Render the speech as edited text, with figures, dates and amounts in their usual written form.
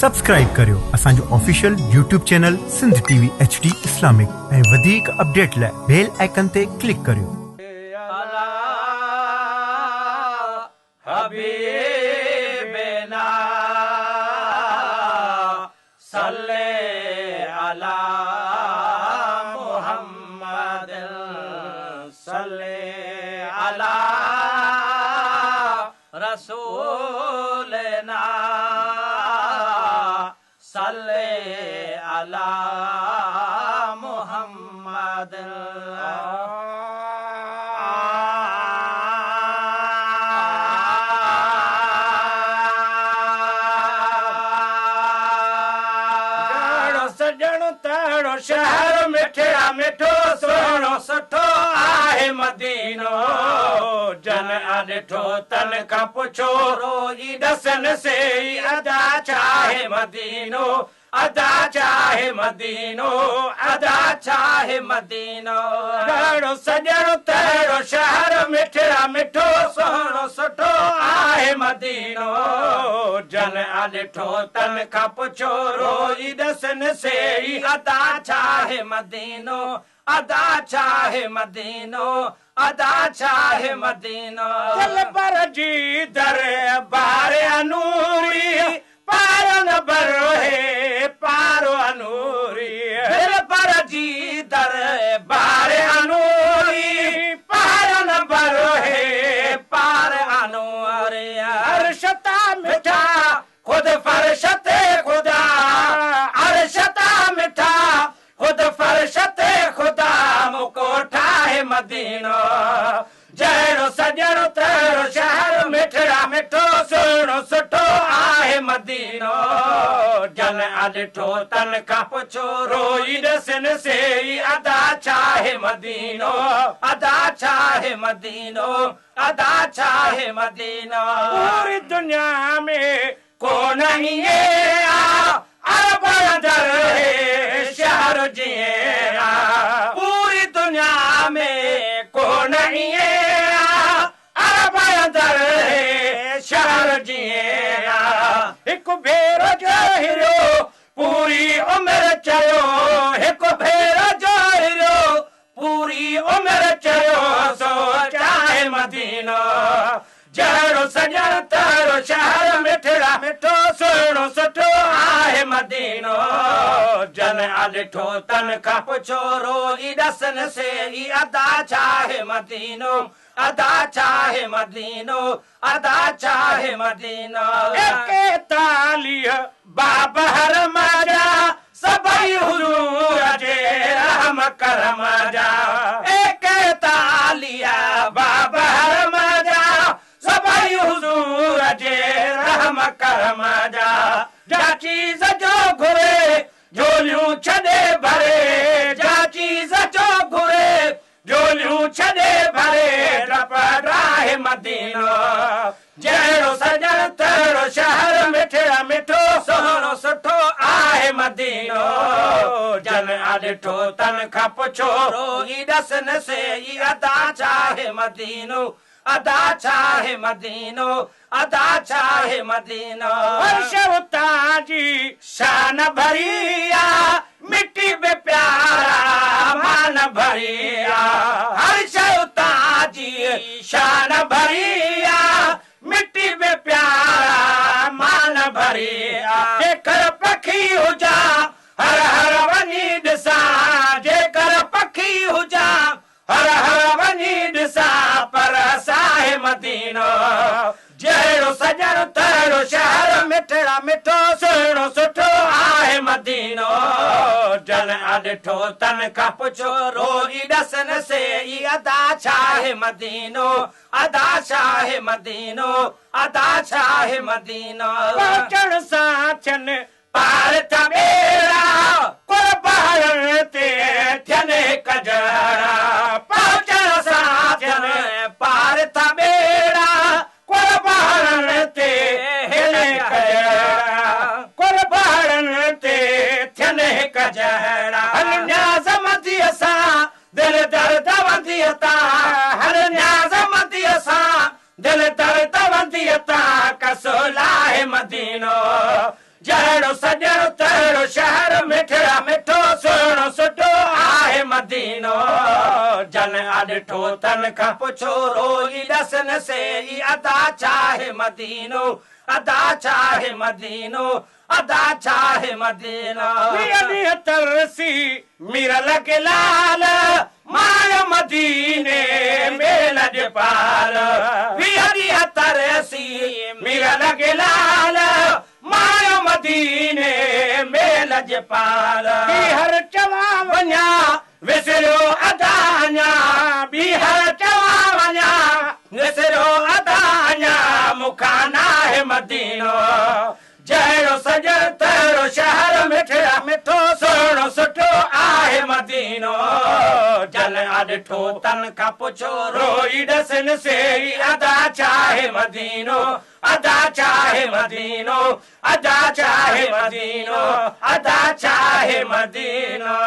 Subscribe करियो असांजो official YouTube channel Sindh TV HD Islamic ऐं वधीक अपडेट लाइ बेल आइकन ते क्लिक करियो। रसूलना सल्ले अला मुहम्मद सजणो तड़ो शहर मिठड़ा मिठो सोनो सुठो आहे मदीनो जन अॾिठो तन खां पुछो रोज़ी दसन से अदा चाहे मदीनो अदा चाहे मदीनो अदा चाहे मदीनो ॾाढो सॼणो तहिड़ो शहर मिठड़ा मिठो सोनो सुठो आहे मदीनो जन अॾिठो तन खां पुछो रोज़ी दसन से अदा चाहे मदीनो अदा चाहे मदीनो अदा चाहे मदीनो दिल पर जी दर बारे अनूरी पारो न बरो है पारो अनूरी दिल पर जी दर बारे अनूरी पारो न बरो है पार अनूरी अरशता मिठा खुद फरशते खुदा अरशता मिठा खुद फरशते खुदा मुकोठा है मदीनो जहिड़ो सॼणो तहिड़ो शहर मिठड़ा मिठो सुहिणो सुठो आहे मदीनो जन अॾिठो तन खां पुछो रोई ॾसन से अदा चाहे मदीनो अदा चाहे मदीनो अदा चाहे मदीनो पूरी दुनिया में कोन ईअं अरब अंदर है शहर जीअं पूरी दुनिया में कोन ईअं अरब अंदर है शहर जीअं हिकु भेरो जो हिरो पूरी उमिरि चयो हिकु भेरो जो हिरो पूरी उमिरि चयो सो चाहे मदीनो जहिड़ो सॼण तहिड़ो शहर मिठड़ा मिठो सुहिणो सुठो आहे मदीनो जन अॾिठो तन खां पुछो रोज़ी ॾसन से अदा चाहे मदीनो अदा चाहे मदीनो अदा चाहे मदीनो एकतालीह बाब हरम जा सभई हुजूर जे रहम करम जा एकतालीह बाब हरम जा सभई हुजूर जे रहम करम जा जा चीज़ जो घुरे झोलियूं छॾे भरे जा चीज़ जो घुरे झोलियूं छॾे भरे डपराहे मदीनो जहिड़ो सॼण तहिड़ो शहर मिठड़ा मिठो सुहिणो सुठो आहे मदीनो जन अॾिठो तन खां पुछो रोज़ी ॾसन से अदा चाहे मदीनो अदा चाहे मदीनो अदा चाहे मदीनो अर्श उतां जी शान भरिया मिट्टी बे प्यारा मान भरिया अर्श उतां जी शान भरिया मिट्टी बे प्यारा मान भरिया जेकर पखी हुजा हर हर वञी ॾिसां जेकर पखी हुजा हर हर वञी ॾिसां पर साहे मदीनो जहिड़ो सॼण तहिड़ो शहर मिठड़ा मिठो सुहिणो सुठो आहे मदीनो जन अॾिठो तन खां पुछो रोज़ी ॾसन से अदा चाहे मदीनो अदा चाहे मदीनो अदा चाहे मदीनो पहुचण सां थियनि पार था ॿेड़ा कुर्बान ते थियनि कजरा पहुचण सां थियनि पार था ॿेड़ा कुर्बान ते थियनि कजरा कुर्बान ते थियनि कजरा हर न्याज़ मदीअ सां दिल दर्द वंदीअ तां हर न्याज़ मदीअ सां दिल दर्द वंदीअ तां कसो लाहे मदीनो जहिड़ो सजण तहिड़ो शहर मिठड़ा मिठो सुहिणो सुठो आहे मदीनो जन ॾिठो तन खां पुछो रोई ॾसन से ई अदा चाहे मदीनो अदा चाहे मदीनो अदा चाहे मदीनो तरसी मीर लगे लाल माय मदीने मेल जे पाल तरसी मीर लगे लाल माय मदीने मेल जे पाल हर चवा वञा विसरियो अदाञा बीहर चवा वञा विसरियो अदाञा मूंखां नाहे मदीनो जहिड़ो सजण तहिड़ो शहर मिठड़ा मिठो सुहिणो सुठो आहे मदीनो जन ॾिठो तन खां पुछो रोई ॾसन से अदा चाहे मदीनो अदा चाहे मदीनो अदा चाहे मदीनो अदा चाहे मदीनो